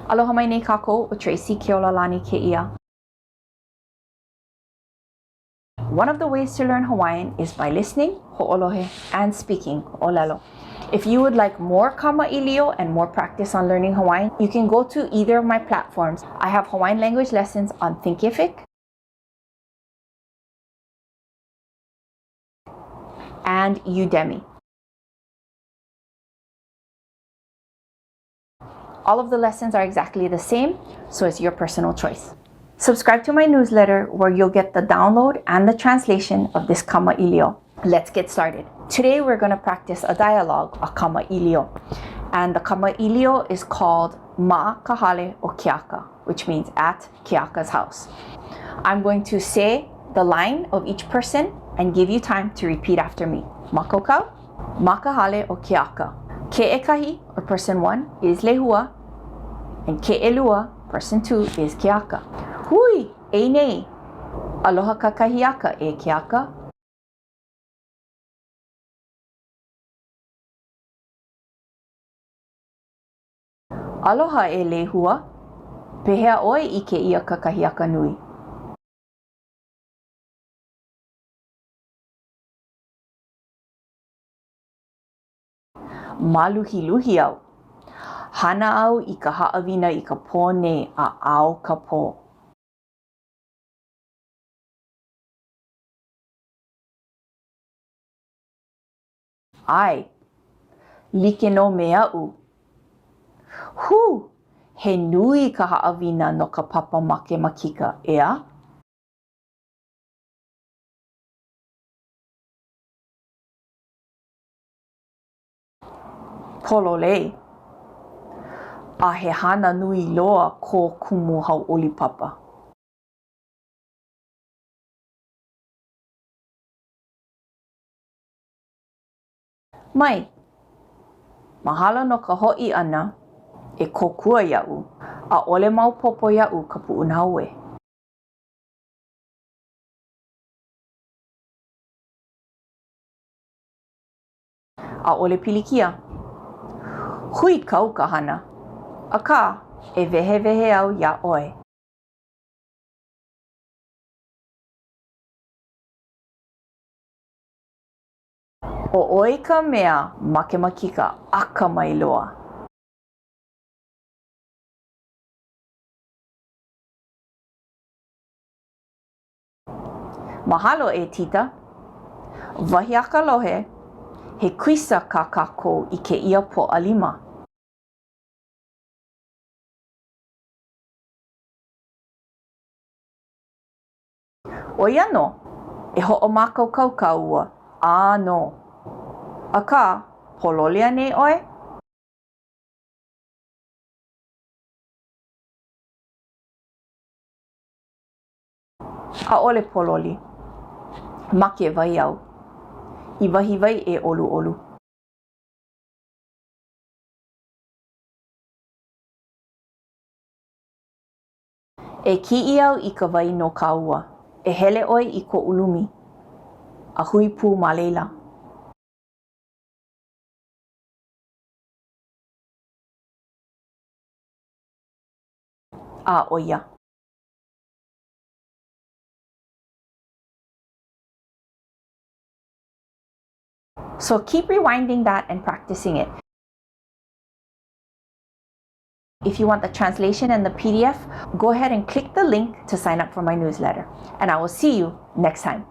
Aloha mai nei kākou o Tracie Mililani keia. One of the ways to learn Hawaiian is by listening, ho'olohe, and speaking, olelo. If you would like more kamaʻilio and more practice on learning Hawaiian, you can go to either of my platforms. I have Hawaiian language lessons on THINKIFIC and UDEMY. All of the lessons are exactly the same, so it's your personal choice. Subscribe to my newsletter where you'll get the download and the translation of this kamaʻilio. Let's get started. Today we're going to practice a dialogue, a kamaʻilio. And the kamaʻilio is called Ma'akahale o Keaka, which means at Keaka's house. I'm going to say the line of each person and give you time to repeat after me. Makokau, Makahale o Keaka. Ke'ekahi, or person 1, is Lehua, and Ke'elua, person 2, is Keaka. Hui, e nei. Aloha kakahiaka e Keaka. Aloha e Lehua. Pehea oi I ke ia kakahiaka nui. Maluhiluhi au. Hana au I ka haʻawina I ka pō nei a ao ka pō. Ai, like no me a'u. Hu, he nui ka haʻawina no ka papa make makika, ea? Pololei. A he hana nui loa ko kumu hauʻoli papa. Mai, mahalo no ka hoʻi ʻana e kōkua iaʻu, a ʻole maopopo iaʻu ka puʻunaue. A ʻole pilikia. Hui kau ka hana, akā e wehewehe au ia ʻoe. O oi ka mea makemakika aka mai loa. Mahalo e tita. Wahi aka lohe, he kuisa ka kākou I ke ia po alima. Oia no, e hoʻomākaukau ka ua, no. Akā, pololia nei ʻoe? ʻAʻole pololi. Make wai au. I wahi wai e ʻoluʻolu. E kiʻi au I ka wai no ka ua. E hele ʻoe I ko ʻulumi. A hui pū ma leila. A oia. So keep rewinding that and practicing it. If you want the translation and the PDF, go ahead and click the link to sign up for my newsletter. And I will see you next time.